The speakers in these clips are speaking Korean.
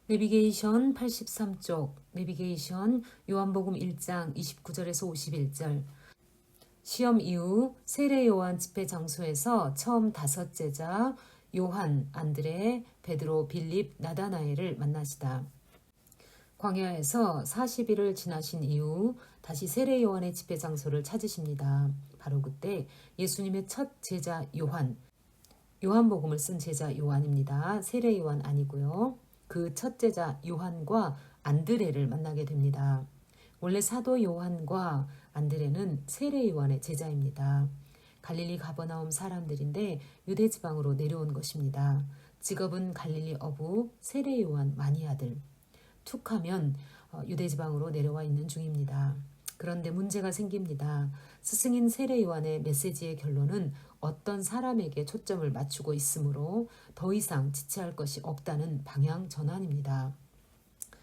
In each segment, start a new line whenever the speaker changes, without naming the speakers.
내비게이션 83쪽, 내비게이션 요한복음 1장 29절에서 51절. 시험 이후 세례 요한 집회 장소에서 처음 5제자 요한, 안드레, 베드로, 빌립, 나다나엘을 만나시다. 광야에서 40일을 지나신 이후 다시 세례 요한의 집회 장소를 찾으십니다. 바로 그때 예수님의 첫 제자 요한, 요한복음을 쓴 제자 요한입니다. 세례 요한 아니고요. 그 첫 제자 요한과 안드레를 만나게 됩니다. 원래 사도 요한과 안드레는 세례 요한의 제자입니다. 갈릴리 가버나움 사람들인데 유대 지방으로 내려온 것입니다. 직업은 갈릴리 어부 세례 요한 마니아들. 툭하면 유대 지방으로 내려와 있는 중입니다. 그런데 문제가 생깁니다. 스승인 세례 요한의 메시지의 결론은 어떤 사람에게 초점을 맞추고 있으므로 더 이상 지체할 것이 없다는 방향 전환입니다.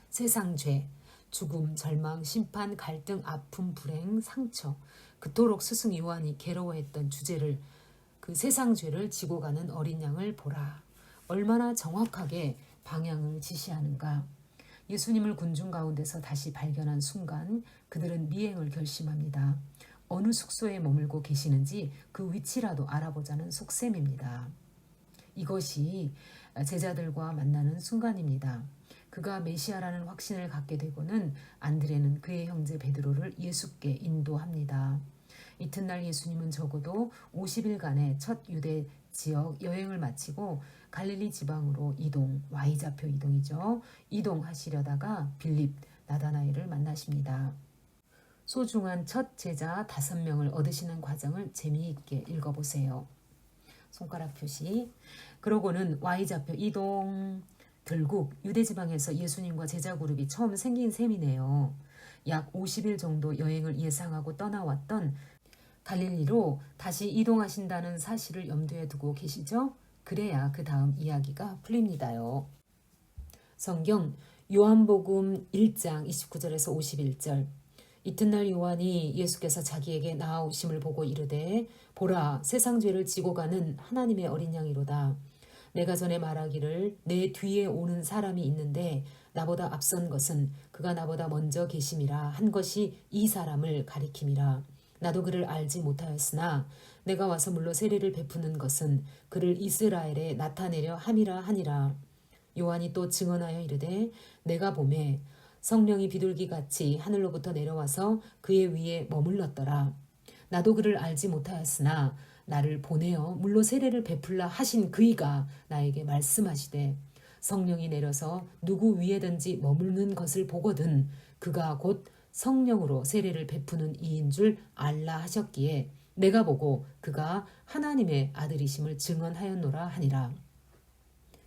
세상 죄, 죽음, 절망, 심판, 갈등, 아픔, 불행, 상처, 그토록 스승 요한이 괴로워했던 주제를 그 세상 죄를 지고 가는 어린 양을 보라. 얼마나 정확하게 방향을 지시하는가. 예수님을 군중 가운데서 다시 발견한 순간 그들은 미행을 결심합니다. 어느 숙소에 머물고 계시는지 그 위치라도 알아보자는 속셈입니다. 이것이 제자들과 만나는 순간입니다. 그가 메시아라는 확신을 갖게 되고는 안드레는 그의 형제 베드로를 예수께 인도합니다. 이튿날 예수님은 적어도 50일간의 첫 유대 지역 여행을 마치고 갈릴리 지방으로 Y좌표 이동이죠. 이동하시려다가 빌립, 나다나엘을 만나십니다. 소중한 첫 제자 5명을 얻으시는 과정을 재미있게 읽어보세요. 손가락 표시. 그러고는 Y좌표 이동. 결국 유대지방에서 예수님과 제자 그룹이 처음 생긴 셈이네요. 약 50일 정도 여행을 예상하고 떠나왔던 갈릴리로 다시 이동하신다는 사실을 염두에 두고 계시죠? 그래야 그 다음 이야기가 풀립니다요. 성경 요한복음 1장 29절에서 51절. 이튿날 요한이 예수께서 자기에게 나아오심을 보고 이르되 보라 세상 죄를 지고 가는 하나님의 어린 양이로다. 내가 전에 말하기를 내 뒤에 오는 사람이 있는데 나보다 앞선 것은 그가 나보다 먼저 계심이라 한 것이 이 사람을 가리킴이라. 나도 그를 알지 못하였으나 내가 와서 물로 세례를 베푸는 것은 그를 이스라엘에 나타내려 함이라 하니라. 요한이 또 증언하여 이르되 내가 보매 성령이 비둘기같이 하늘로부터 내려와서 그의 위에 머물렀더라. 나도 그를 알지 못하였으나 나를 보내어 물로 세례를 베풀라 하신 그이가 나에게 말씀하시되 성령이 내려서 누구 위에든지 머무는 것을 보거든 그가 곧 성령으로 세례를 베푸는 이인 줄 알라 하셨기에 내가 보고 그가 하나님의 아들이심을 증언하였노라 하니라.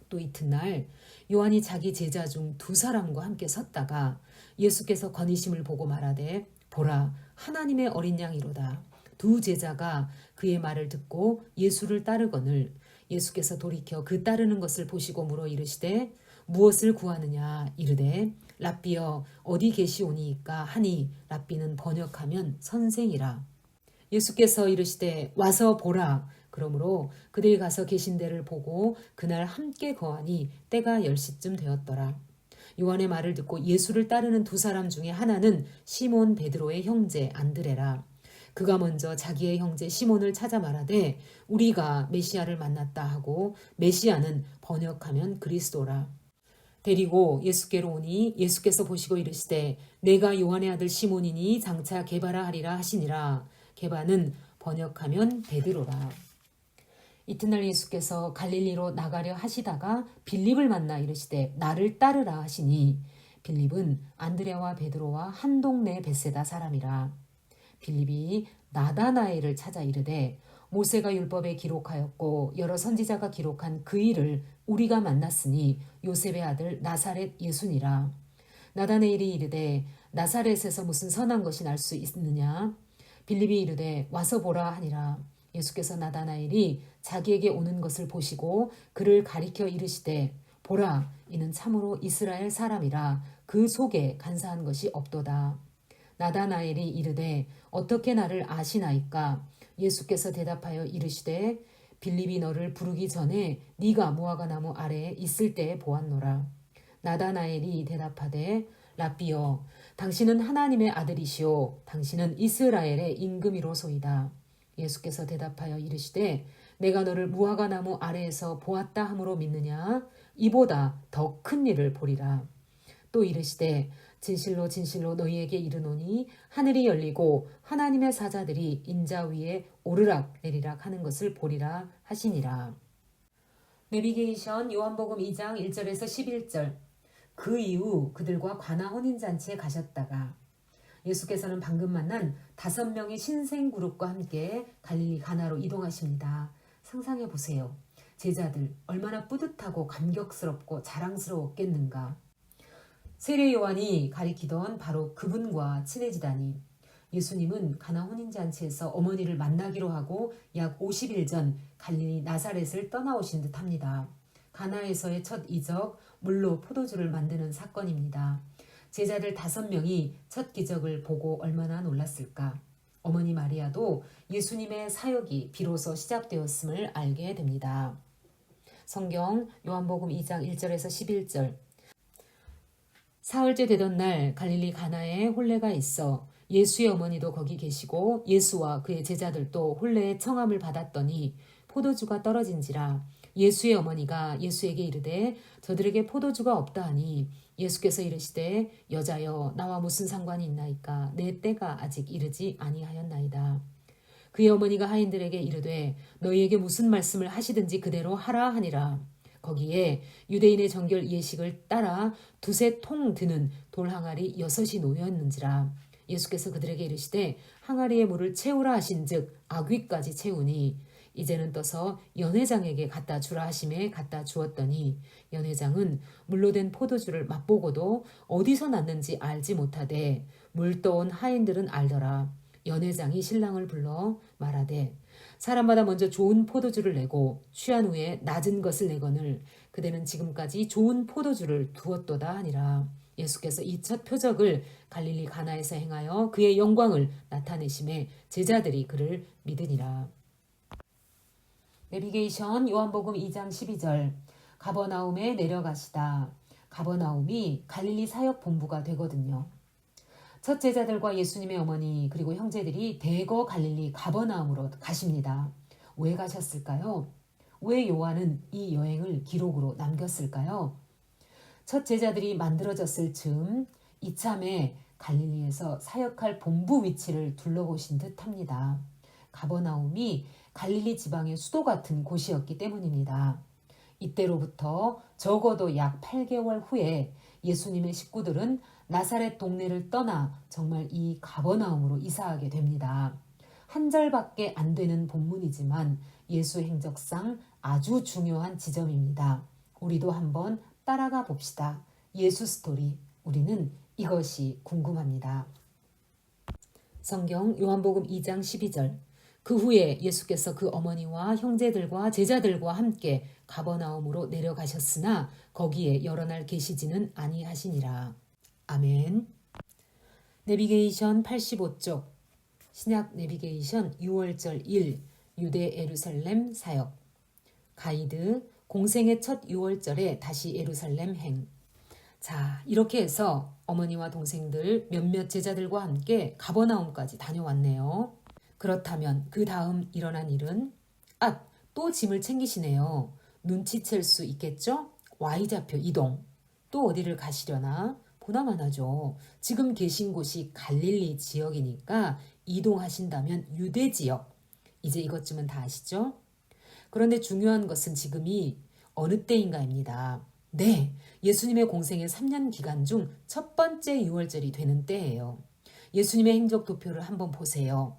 또 이튿날 요한이 자기 제자 중 2사람과 함께 섰다가 예수께서 거니심을 보고 말하되 보라 하나님의 어린 양이로다. 2 제자가 그의 말을 듣고 예수를 따르거늘 예수께서 돌이켜 그 따르는 것을 보시고 물어 이르시되 무엇을 구하느냐 이르되 랍비여 어디 계시오니이까 하니 랍비는 번역하면 선생이라. 예수께서 이르시되 와서 보라. 그러므로 그들이 가서 계신 데를 보고 그날 함께 거하니 때가 10시쯤 되었더라. 요한의 말을 듣고 예수를 따르는 2사람 중에 하나는 시몬 베드로의 형제 안드레라. 그가 먼저 자기의 형제 시몬을 찾아 말하되 우리가 메시아를 만났다 하고 메시아는 번역하면 그리스도라. 데리고 예수께로 오니 예수께서 보시고 이르시되 내가 요한의 아들 시몬이니 장차 게바라 하리라 하시니라. 게바는 번역하면 베드로라. 이튿날 예수께서 갈릴리로 나가려 하시다가 빌립을 만나 이르시되 나를 따르라 하시니 빌립은 안드레와 베드로와 한 동네 벳세다 사람이라. 빌립이 나다나엘을 찾아 이르되 모세가 율법에 기록하였고 여러 선지자가 기록한 그 일을 우리가 만났으니 요셉의 아들 나사렛 예수니라. 나다나엘이 이르되 나사렛에서 무슨 선한 것이 날 수 있느냐. 빌립이 이르되 와서 보라 하니라. 예수께서 나다나엘이 자기에게 오는 것을 보시고 그를 가리켜 이르시되 보라 이는 참으로 이스라엘 사람이라 그 속에 간사한 것이 없도다. 나다나엘이 이르되 어떻게 나를 아시나이까. 예수께서 대답하여 이르시되 빌립이 너를 부르기 전에 네가 무화과 나무 아래에 있을 때에 보았노라. 나다나엘이 대답하되 라삐여 당신은 하나님의 아들이시오 당신은 이스라엘의 임금이로소이다. 예수께서 대답하여 이르시되 내가 너를 무화과 나무 아래에서 보았다 함으로 믿느냐 이보다 더 큰 일을 보리라. 또 이르시되 진실로 진실로 너희에게 이르노니 하늘이 열리고 하나님의 사자들이 인자 위에 오르락 내리락 하는 것을 보리라 하시니라. 내비게이션 요한복음 2장 1절에서 11절. 그 이후 그들과 가나 혼인잔치에 가셨다가 예수께서는 방금 만난 5명의 신생 그룹과 함께 갈릴리 가나로 이동하십니다. 상상해 보세요. 제자들 얼마나 뿌듯하고 감격스럽고 자랑스러웠겠는가. 세례 요한이 가리키던 바로 그분과 친해지다니. 예수님은 가나 혼인잔치에서 어머니를 만나기로 하고 약 50일 전 갈릴리 나사렛을 떠나오신 듯합니다. 가나에서의 첫 이적, 물로 포도주를 만드는 사건입니다. 제자들 5명이 첫 기적을 보고 얼마나 놀랐을까. 어머니 마리아도 예수님의 사역이 비로소 시작되었음을 알게 됩니다. 성경 요한복음 2장 1절에서 11절. 사흘째 되던 날 갈릴리 가나에 혼례가 있어 예수의 어머니도 거기 계시고 예수와 그의 제자들도 혼례의 청함을 받았더니 포도주가 떨어진지라. 예수의 어머니가 예수에게 이르되 저들에게 포도주가 없다 하니 예수께서 이르시되 여자여 나와 무슨 상관이 있나이까 내 때가 아직 이르지 아니하였나이다. 그의 어머니가 하인들에게 이르되 너희에게 무슨 말씀을 하시든지 그대로 하라 하니라. 거기에 유대인의 정결 예식을 따라 2-3통 드는 돌 항아리 6이 놓였는지라. 예수께서 그들에게 이르시되 항아리에 물을 채우라 하신즉 아귀까지 채우니 이제는 떠서 연회장에게 갖다 주라 하심에 갖다 주었더니 연회장은 물로 된 포도주를 맛보고도 어디서 났는지 알지 못하되 물 떠온 하인들은 알더라. 연회장이 신랑을 불러 말하되 사람마다 먼저 좋은 포도주를 내고 취한 후에 낮은 것을 내거늘 그대는 지금까지 좋은 포도주를 두었도다 하니라. 예수께서 이 첫 표적을 갈릴리 가나에서 행하여 그의 영광을 나타내심에 제자들이 그를 믿으니라. 내비게이션 요한복음 2장 12절. 가버나움에 내려가시다. 가버나움이 갈릴리 사역 본부가 되거든요. 첫 제자들과 예수님의 어머니 그리고 형제들이 대거 갈릴리 가버나움으로 가십니다. 왜 가셨을까요? 왜 요한은 이 여행을 기록으로 남겼을까요? 첫 제자들이 만들어졌을 즈음 이참에 갈릴리에서 사역할 본부 위치를 둘러보신 듯합니다. 가버나움이 갈릴리 지방의 수도 같은 곳이었기 때문입니다. 이때로부터 적어도 약 8개월 후에 예수님의 식구들은 나사렛 동네를 떠나 정말 이 가버나움으로 이사하게 됩니다. 한 절밖에 안 되는 본문이지만 예수 행적상 아주 중요한 지점입니다. 우리도 한번 따라가 봅시다. 예수 스토리. 우리는 이것이 궁금합니다. 성경 요한복음 2장 12절. 그 후에 예수께서 그 어머니와 형제들과 제자들과 함께 가버나움으로 내려가셨으나 거기에 여러 날 계시지는 아니하시니라. 아멘. 내비게이션 85쪽. 신약 내비게이션 6월절 1. 유대 예루살렘 사역. 가이드. 공생의 첫 6월절에 다시 예루살렘 행. 자, 이렇게 해서 어머니와 동생들 몇몇 제자들과 함께 가버나움까지 다녀왔네요. 그렇다면 그 다음 일어난 일은 또 짐을 챙기시네요. 눈치챌 수 있겠죠? Y좌표 이동. 또 어디를 가시려나? 보나마나죠. 지금 계신 곳이 갈릴리 지역이니까 이동하신다면 유대 지역. 이제 이것쯤은 다 아시죠? 그런데 중요한 것은 지금이 어느 때인가입니다. 네, 예수님의 공생의 3년 기간 중 첫 번째 6월절이 되는 때예요. 예수님의 행적 도표를 한번 보세요.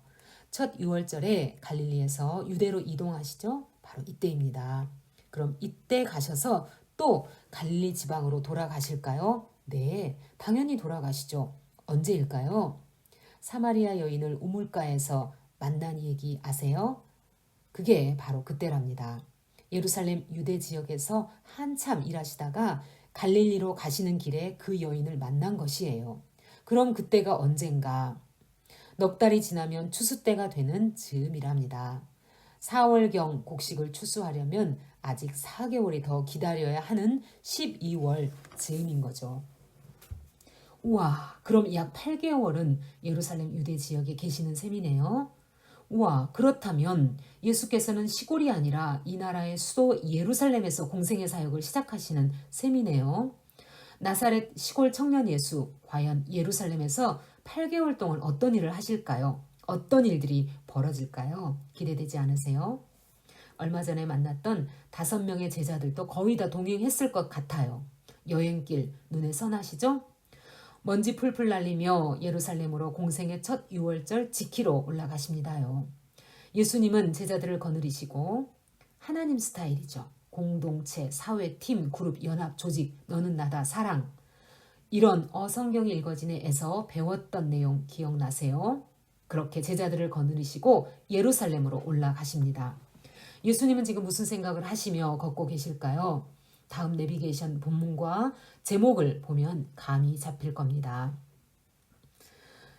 첫 6월절에 갈릴리에서 유대로 이동하시죠? 바로 이때입니다. 그럼 이때 가셔서 또 갈릴리 지방으로 돌아가실까요? 네, 당연히 돌아가시죠. 언제일까요? 사마리아 여인을 우물가에서 만난 얘기 아세요? 그게 바로 그때랍니다. 예루살렘 유대 지역에서 한참 일하시다가 갈릴리로 가시는 길에 그 여인을 만난 것이에요. 그럼 그때가 언젠가? 넉 달이 지나면 추수 때가 되는 즈음이랍니다. 4월경 곡식을 추수하려면 아직 4개월이 더 기다려야 하는 12월 즈음인 거죠. 우와, 그럼 약 8개월은 예루살렘 유대 지역에 계시는 셈이네요. 우와, 그렇다면 예수께서는 시골이 아니라 이 나라의 수도 예루살렘에서 공생의 사역을 시작하시는 셈이네요. 나사렛 시골 청년 예수, 과연 예루살렘에서 8개월 동안 어떤 일을 하실까요? 어떤 일들이 벌어질까요? 기대되지 않으세요? 얼마 전에 만났던 5명의 제자들도 거의 다 동행했을 것 같아요. 여행길 눈에 선하시죠? 먼지 풀풀 날리며 예루살렘으로 공생의 첫 유월절 지키러 올라가십니다요. 예수님은 제자들을 거느리시고 하나님 스타일이죠. 공동체, 사회, 팀, 그룹, 연합, 조직, 너는 나다, 사랑. 이런 어성경이 읽어지네에서 배웠던 내용 기억나세요? 그렇게 제자들을 거느리시고 예루살렘으로 올라가십니다. 예수님은 지금 무슨 생각을 하시며 걷고 계실까요? 다음 내비게이션 본문과 제목을 보면 감이 잡힐 겁니다.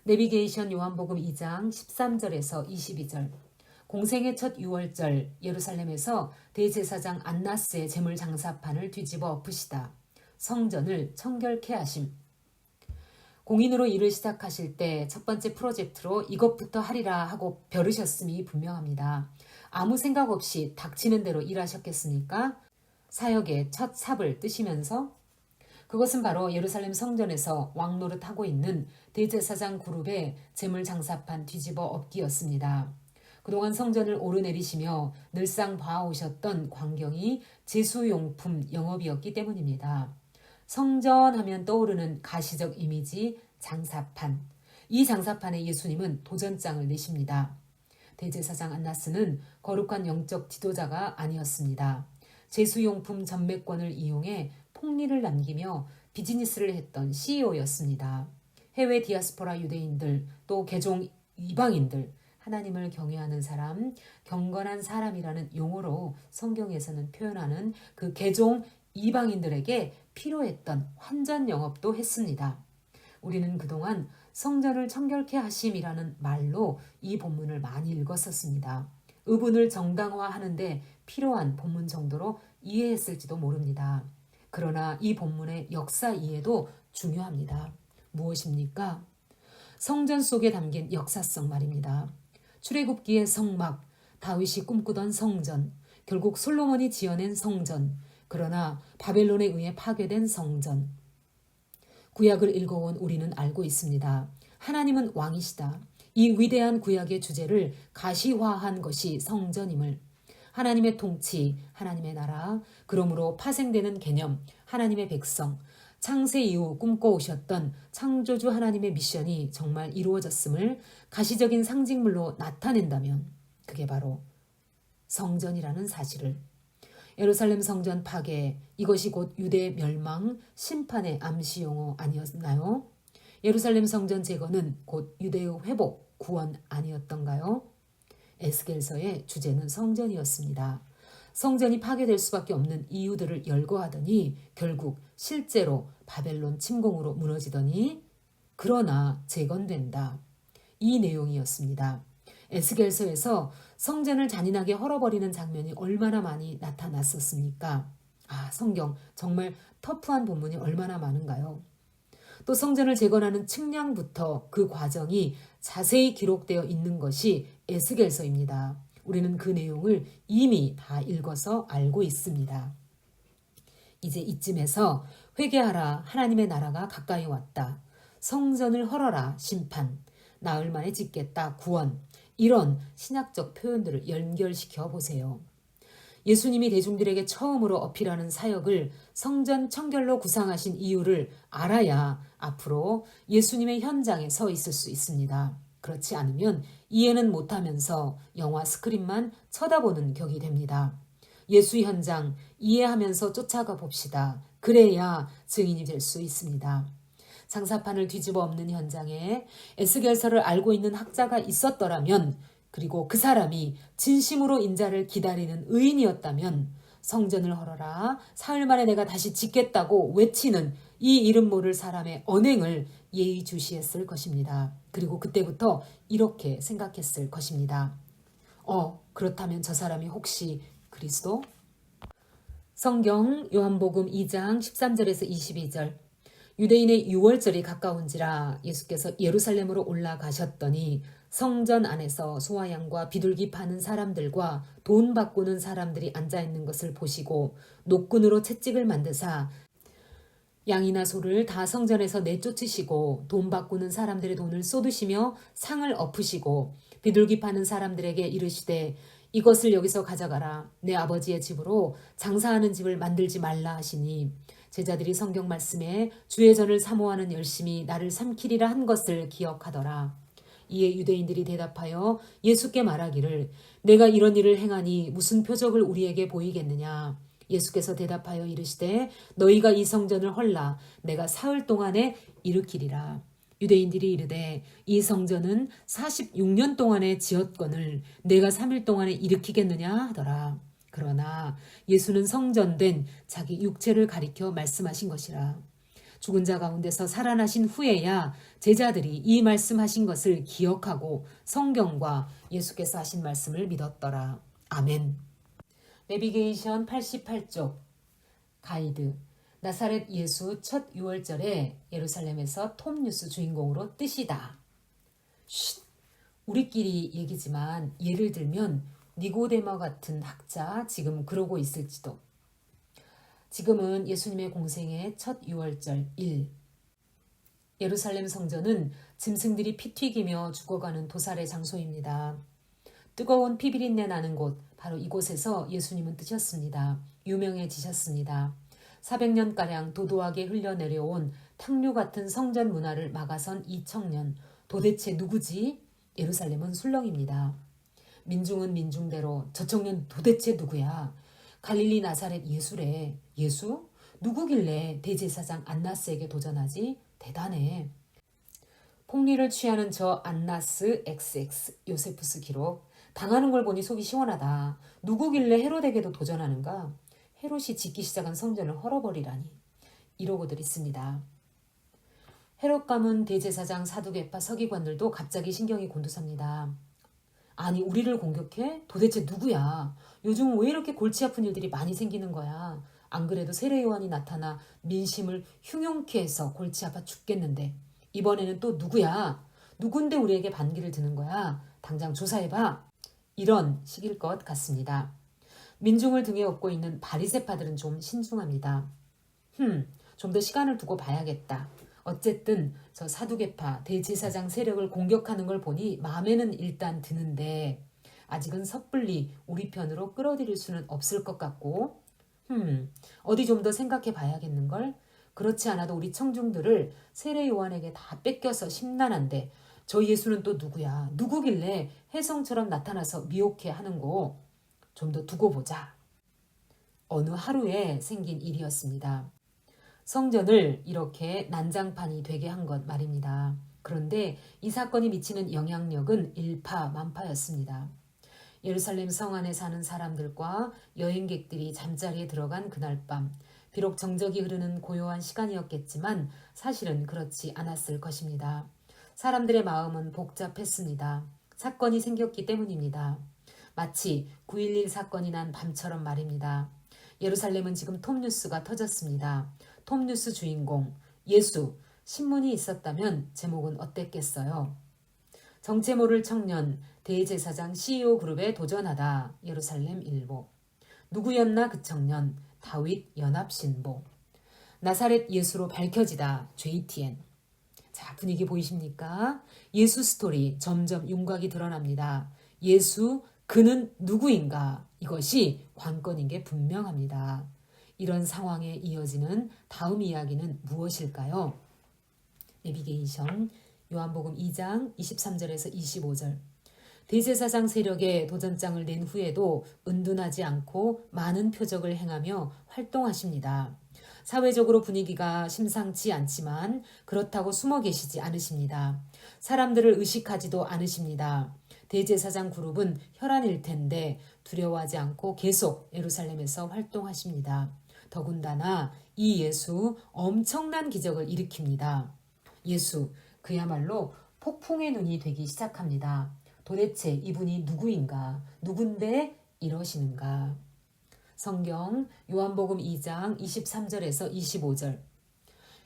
내비게이션 요한복음 2장 13절에서 22절. 공생의 첫 유월절 예루살렘에서 대제사장 안나스의 제물장사판을 뒤집어 엎으시다. 성전을 청결케 하심. 공인으로 일을 시작하실 때 첫 번째 프로젝트로 이것부터 하리라 하고 벼르셨음이 분명합니다. 아무 생각 없이 닥치는 대로 일하셨겠습니까? 사역의 첫 삽을 뜨시면서 그것은 바로 예루살렘 성전에서 왕노릇하고 있는 대제사장 그룹의 제물장사판 뒤집어 엎기였습니다. 그동안 성전을 오르내리시며 늘상 봐오셨던 광경이 제수용품 영업이었기 때문입니다. 성전하면 떠오르는 가시적 이미지 장사판. 이 장사판에 예수님은 도전장을 내십니다. 대제사장 안나스는 거룩한 영적 지도자가 아니었습니다. 제수용품 전매권을 이용해 폭리를 남기며 비즈니스를 했던 CEO였습니다. 해외 디아스포라 유대인들 또 개종 이방인들 하나님을 경외하는 사람, 경건한 사람이라는 용어로 성경에서는 표현하는 그 개종 이방인들에게 필요했던 환전 영업도 했습니다. 우리는 그동안 성전을 청결케 하심이라는 말로 이 본문을 많이 읽었었습니다. 의분을 정당화하는데 필요한 본문 정도로 이해했을지도 모릅니다. 그러나 이 본문의 역사 이해도 중요합니다. 무엇입니까? 성전 속에 담긴 역사성 말입니다. 출애굽기의 성막, 다윗이 꿈꾸던 성전, 결국 솔로몬이 지어낸 성전, 그러나 바벨론에 의해 파괴된 성전. 구약을 읽어온 우리는 알고 있습니다. 하나님은 왕이시다. 이 위대한 구약의 주제를 가시화한 것이 성전임을. 하나님의 통치, 하나님의 나라, 그러므로 파생되는 개념, 하나님의 백성, 창세 이후 꿈꿔오셨던 창조주 하나님의 미션이 정말 이루어졌음을 가시적인 상징물로 나타낸다면 그게 바로 성전이라는 사실을. 예루살렘 성전 파괴, 이것이 곧 유대 멸망, 심판의 암시 용어 아니었나요? 예루살렘 성전 제거는 곧 유대의 회복, 구원 아니었던가요? 에스겔서의 주제는 성전이었습니다. 성전이 파괴될 수밖에 없는 이유들을 열거하더니 결국 실제로 바벨론 침공으로 무너지더니 그러나 재건된다. 이 내용이었습니다. 에스겔서에서 성전을 잔인하게 헐어버리는 장면이 얼마나 많이 나타났었습니까? 성경 정말 터프한 본문이 얼마나 많은가요? 또 성전을 재건하는 측량부터 그 과정이 자세히 기록되어 있는 것이 에스겔서입니다. 우리는 그 내용을 이미 다 읽어서 알고 있습니다. 이제 이쯤에서 회개하라 하나님의 나라가 가까이 왔다. 성전을 헐어라 심판. 나흘 만에 짓겠다 구원. 이런 신약적 표현들을 연결시켜 보세요. 예수님이 대중들에게 처음으로 어필하는 사역을 성전 청결로 구상하신 이유를 알아야 앞으로 예수님의 현장에 서 있을 수 있습니다. 그렇지 않으면 이해는 못하면서 영화 스크린만 쳐다보는 격이 됩니다. 예수 현장 이해하면서 쫓아가 봅시다. 그래야 증인이 될 수 있습니다. 장사판을 뒤집어 엎는 현장에 에스겔서를 알고 있는 학자가 있었더라면 그리고 그 사람이 진심으로 인자를 기다리는 의인이었다면 성전을 헐어라 사흘 만에 내가 다시 짓겠다고 외치는 이 이름 모를 사람의 언행을 예의주시했을 것입니다. 그리고 그때부터 이렇게 생각했을 것입니다. 그렇다면 저 사람이 혹시 그리스도? 성경 요한복음 2장 13절에서 22절. 유대인의 유월절이 가까운지라 예수께서 예루살렘으로 올라가셨더니 성전 안에서 소와 양과 비둘기 파는 사람들과 돈 바꾸는 사람들이 앉아 있는 것을 보시고 노끈으로 채찍을 만드사 양이나 소를 다 성전에서 내쫓으시고 돈 바꾸는 사람들의 돈을 쏟으시며 상을 엎으시고 비둘기 파는 사람들에게 이르시되 이것을 여기서 가져가라. 내 아버지의 집으로 장사하는 집을 만들지 말라 하시니 제자들이 성경 말씀에 주의 전을 사모하는 열심히 나를 삼키리라 한 것을 기억하더라. 이에 유대인들이 대답하여 예수께 말하기를 내가 이런 일을 행하니 무슨 표적을 우리에게 보이겠느냐. 예수께서 대답하여 이르시되 너희가 이 성전을 헐라 내가 사흘 동안에 일으키리라. 유대인들이 이르되 이 성전은 46년 동안에 지었거늘 내가 3일 동안에 일으키겠느냐 하더라. 그러나 예수는 성전된 자기 육체를 가리켜 말씀하신 것이라. 죽은 자 가운데서 살아나신 후에야 제자들이 이 말씀하신 것을 기억하고 성경과 예수께서 하신 말씀을 믿었더라. 아멘. 내비게이션 88쪽 가이드. 나사렛 예수 첫 유월절에 예루살렘에서 톱뉴스 주인공으로 뜨시다. 쉿, 우리끼리 얘기지만 예를 들면 니고데모 같은 학자 지금 그러고 있을지도. 지금은 예수님의 공생의 첫 유월절 1. 예루살렘 성전은 짐승들이 피 튀기며 죽어가는 도살의 장소입니다. 뜨거운 피비린내 나는 곳, 바로 이곳에서 예수님은 뜨셨습니다. 유명해지셨습니다. 400년가량 도도하게 흘러내려온 탕류 같은 성전 문화를 막아선 이 청년, 도대체 누구지? 예루살렘은 술렁입니다. 민중은 민중대로 저 청년 도대체 누구야? 갈릴리 나사렛 예수래. 예수? 누구길래 대제사장 안나스에게 도전하지? 대단해. 폭리를 취하는 저 안나스 XX 요세푸스 기록. 당하는 걸 보니 속이 시원하다. 누구길래 헤롯에게도 도전하는가? 헤롯이 짓기 시작한 성전을 헐어버리라니. 이러고들 있습니다. 헤롯 가문 대제사장 사두개파 서기관들도 갑자기 신경이 곤두섭니다. 아니 우리를 공격해? 도대체 누구야? 요즘 왜 이렇게 골치 아픈 일들이 많이 생기는 거야? 안 그래도 세례 요한이 나타나 민심을 흉흉케 해서 골치 아파 죽겠는데 이번에는 또 누구야? 누군데 우리에게 반기를 드는 거야? 당장 조사해봐. 이런 식일 것 같습니다. 민중을 등에 업고 있는 바리새파들은 좀 신중합니다. 좀 더 시간을 두고 봐야겠다. 어쨌든 저 사두개파 대제사장 세력을 공격하는 걸 보니 마음에는 일단 드는데 아직은 섣불리 우리 편으로 끌어들일 수는 없을 것 같고 어디 좀 더 생각해 봐야겠는걸? 그렇지 않아도 우리 청중들을 세례 요한에게 다 뺏겨서 심란한데 저 예수는 또 누구야? 누구길래 혜성처럼 나타나서 미혹해 하는고? 좀 더 두고 보자. 어느 하루에 생긴 일이었습니다. 성전을 이렇게 난장판이 되게 한 것 말입니다. 그런데 이 사건이 미치는 영향력은 일파만파였습니다. 예루살렘 성 안에 사는 사람들과 여행객들이 잠자리에 들어간 그날 밤, 비록 정적이 흐르는 고요한 시간이었겠지만 사실은 그렇지 않았을 것입니다. 사람들의 마음은 복잡했습니다. 사건이 생겼기 때문입니다. 마치 9.11 사건이 난 밤처럼 말입니다. 예루살렘은 지금 톱뉴스가 터졌습니다. 톱뉴스 주인공, 예수, 신문이 있었다면 제목은 어땠겠어요? 정체 모를 청년, 대제사장 CEO 그룹에 도전하다. 예루살렘 일보. 누구였나 그 청년, 다윗 연합신보. 나사렛 예수로 밝혀지다. JTN. 자, 분위기 보이십니까? 예수 스토리 점점 윤곽이 드러납니다. 예수, 그는 누구인가? 이것이 관건인 게 분명합니다. 이런 상황에 이어지는 다음 이야기는 무엇일까요? 내비게이션 요한복음 2장 23절에서 25절. 대제사장 세력에 도전장을 낸 후에도 은둔하지 않고 많은 표적을 행하며 활동하십니다. 사회적으로 분위기가 심상치 않지만 그렇다고 숨어 계시지 않으십니다. 사람들을 의식하지도 않으십니다. 대제사장 그룹은 혈안일 텐데 두려워하지 않고 계속 예루살렘에서 활동하십니다. 더군다나 이 예수 엄청난 기적을 일으킵니다. 예수 그야말로 폭풍의 눈이 되기 시작합니다. 도대체 이분이 누구인가? 누군데 이러시는가? 성경 요한복음 2장 23절에서 25절.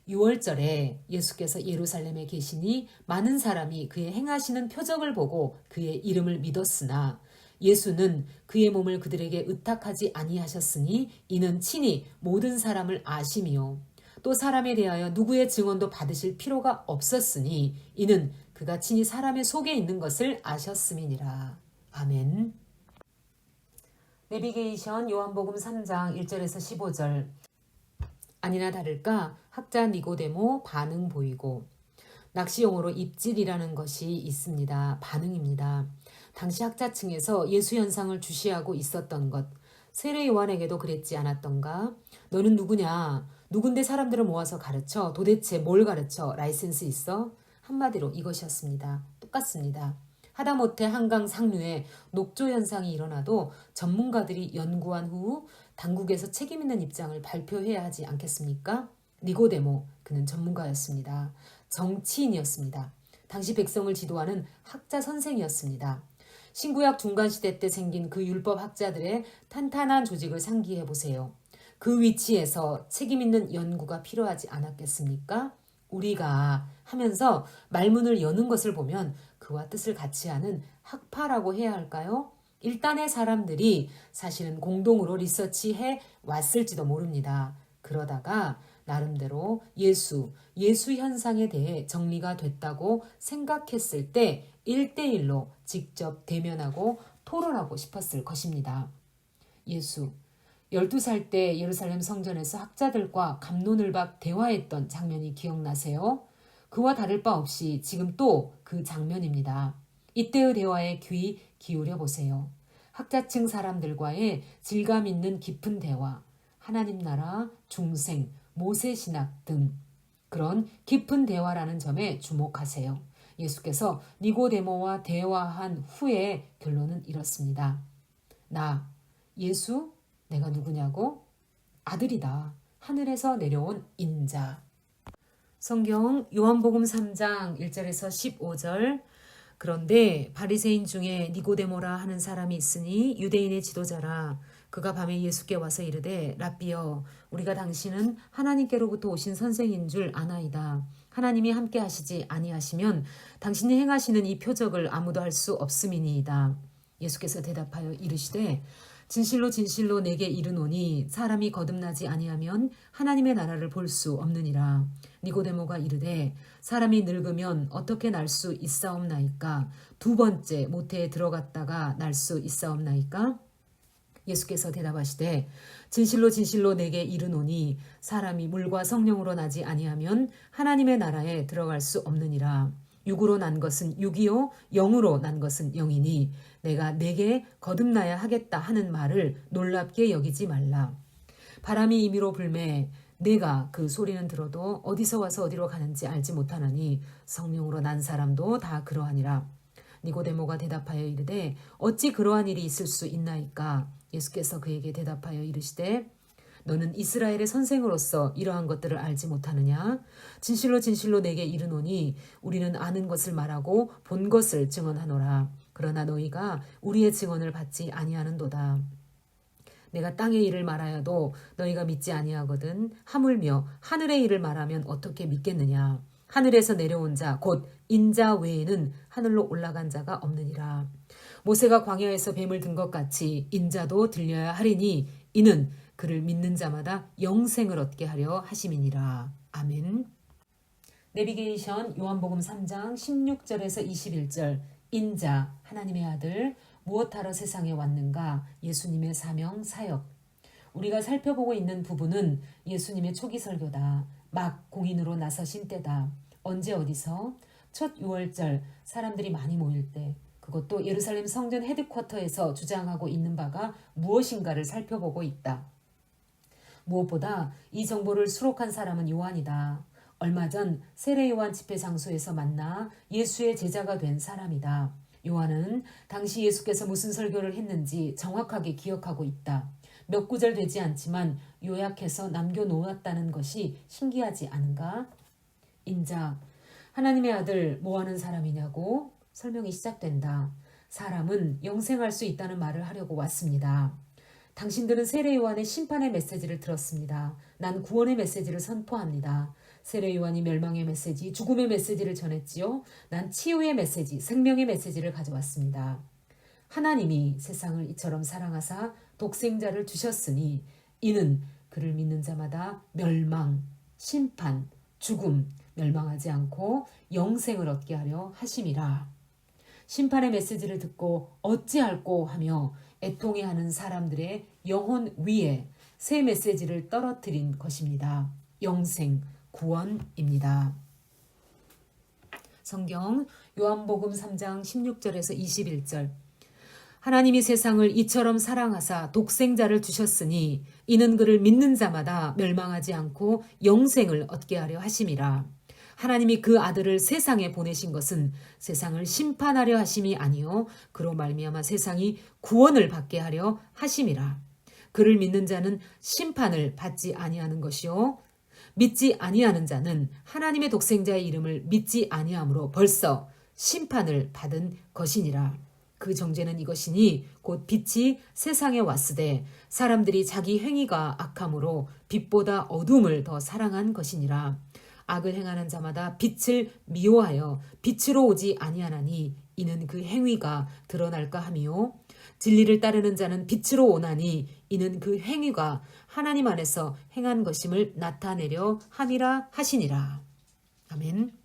6월절에 예수께서 예루살렘에 계시니 많은 사람이 그의 행하시는 표적을 보고 그의 이름을 믿었으나 예수는 그의 몸을 그들에게 의탁하지 아니하셨으니 이는 친히 모든 사람을 아심이요 또 사람에 대하여 누구의 증언도 받으실 필요가 없었으니 이는 그가 친히 사람의 속에 있는 것을 아셨음이니라. 아멘. 내비게이션 요한복음 3장 1절에서 15절. 아니나 다를까 학자 니고데모 반응 보이고. 낚시용어로 입질이라는 것이 있습니다. 반응입니다. 당시 학자층에서 예수 현상을 주시하고 있었던 것. 세례 요한에게도 그랬지 않았던가? 너는 누구냐? 누군데 사람들을 모아서 가르쳐? 도대체 뭘 가르쳐? 라이센스 있어? 한마디로 이것이었습니다. 똑같습니다. 하다못해 한강 상류에 녹조 현상이 일어나도 전문가들이 연구한 후 당국에서 책임있는 입장을 발표해야 하지 않겠습니까? 니고데모, 그는 전문가였습니다. 정치인이었습니다. 당시 백성을 지도하는 학자 선생이었습니다. 신구약 중간시대 때 생긴 그 율법 학자들의 탄탄한 조직을 상기해 보세요. 그 위치에서 책임있는 연구가 필요하지 않았겠습니까? 우리가 하면서 말문을 여는 것을 보면 그와 뜻을 같이 하는 학파라고 해야 할까요? 일단의 사람들이 사실은 공동으로 리서치해 왔을지도 모릅니다. 그러다가 나름대로 예수 현상에 대해 정리가 됐다고 생각했을 때 1대1로 직접 대면하고 토론하고 싶었을 것입니다. 예수 12살 때 예루살렘 성전에서 학자들과 갑론을박 대화했던 장면이 기억나세요? 그와 다를 바 없이 지금 또 그 장면입니다. 이때의 대화에 귀 기울여 보세요. 학자층 사람들과의 질감 있는 깊은 대화, 하나님 나라, 중생, 모세 신학 등 그런 깊은 대화라는 점에 주목하세요. 예수께서 니고데모와 대화한 후에 결론은 이렇습니다. 나, 예수, 내가 누구냐고? 아들이다. 하늘에서 내려온 인자. 성경 요한복음 3장 1절에서 15절. 그런데 바리새인 중에 니고데모라 하는 사람이 있으니 유대인의 지도자라. 그가 밤에 예수께 와서 이르되 랍비여 우리가 당신은 하나님께로부터 오신 선생인 줄 아나이다. 하나님이 함께 하시지 아니하시면 당신이 행하시는 이 표적을 아무도 할 수 없음이니이다. 예수께서 대답하여 이르시되 진실로 진실로 내게 이르노니 사람이 거듭나지 아니하면 하나님의 나라를 볼 수 없느니라. 니고데모가 이르되 사람이 늙으면 어떻게 날 수 있사옵나이까? 두 번째 모태에 들어갔다가 날 수 있사옵나이까? 예수께서 대답하시되 진실로 진실로 내게 이르노니 사람이 물과 성령으로 나지 아니하면 하나님의 나라에 들어갈 수 없느니라. 육으로 난 것은 육이요 영으로 난 것은 영이니 내가 내게 거듭나야 하겠다 하는 말을 놀랍게 여기지 말라. 바람이 임의로 불매 내가 그 소리는 들어도 어디서 와서 어디로 가는지 알지 못하나니 성령으로 난 사람도 다 그러하니라. 니고데모가 대답하여 이르되 어찌 그러한 일이 있을 수 있나이까? 예수께서 그에게 대답하여 이르시되 너는 이스라엘의 선생으로서 이러한 것들을 알지 못하느냐? 진실로 진실로 내게 이르노니 우리는 아는 것을 말하고 본 것을 증언하노라. 그러나 너희가 우리의 증언을 받지 아니하는도다. 내가 땅의 일을 말하여도 너희가 믿지 아니하거든. 하물며 하늘의 일을 말하면 어떻게 믿겠느냐? 하늘에서 내려온 자 곧 인자 외에는 하늘로 올라간 자가 없느니라. 모세가 광야에서 뱀을 든 것 같이 인자도 들려야 하리니 이는 그를 믿는 자마다 영생을 얻게 하려 하심이니라. 아멘. 내비게이션 요한복음 3장 16절에서 21절. 인자 하나님의 아들 무엇하러 세상에 왔는가? 예수님의 사명 사역. 우리가 살펴보고 있는 부분은 예수님의 초기 설교다. 막 공인으로 나서신 때다. 언제 어디서? 첫 6월절 사람들이 많이 모일 때, 그것도 예루살렘 성전 헤드쿼터에서 주장하고 있는 바가 무엇인가를 살펴보고 있다. 무엇보다 이 정보를 수록한 사람은 요한이다. 얼마 전 세례 요한 집회 장소에서 만나 예수의 제자가 된 사람이다. 요한은 당시 예수께서 무슨 설교를 했는지 정확하게 기억하고 있다. 몇 구절 되지 않지만 요약해서 남겨놓았다는 것이 신기하지 않은가? 인자, 하나님의 아들 뭐하는 사람이냐고? 설명이 시작된다. 사람은 영생할 수 있다는 말을 하려고 왔습니다. 당신들은 세례 요한의 심판의 메시지를 들었습니다. 난 구원의 메시지를 선포합니다. 세례 요한이 멸망의 메시지, 죽음의 메시지를 전했지요. 난 치유의 메시지, 생명의 메시지를 가져왔습니다. 하나님이 세상을 이처럼 사랑하사 독생자를 주셨으니 이는 그를 믿는 자마다 멸망, 심판, 죽음, 멸망하지 않고 영생을 얻게 하려 하심이라. 심판의 메시지를 듣고 어찌할꼬 하며 애통해하는 사람들의 영혼 위에 새 메시지를 떨어뜨린 것입니다. 영생, 구원입니다. 성경 요한복음 3장 16절에서 21절. 하나님이 세상을 이처럼 사랑하사 독생자를 주셨으니 이는 그를 믿는 자마다 멸망하지 않고 영생을 얻게 하려 하심이라. 하나님이 그 아들을 세상에 보내신 것은 세상을 심판하려 하심이 아니요 그로 말미암아 세상이 구원을 받게 하려 하심이라. 그를 믿는 자는 심판을 받지 아니하는 것이요 믿지 아니하는 자는 하나님의 독생자의 이름을 믿지 아니함으로 벌써 심판을 받은 것이니라. 그 정죄는 이것이니 곧 빛이 세상에 왔으되 사람들이 자기 행위가 악함으로 빛보다 어둠을 더 사랑한 것이니라. 악을 행하는 자마다 빛을 미워하여 빛으로 오지 아니하나니 이는 그 행위가 드러날까 함이요 진리를 따르는 자는 빛으로 오나니 이는 그 행위가 하나님 안에서 행한 것임을 나타내려 함이라 하시니라. 아멘.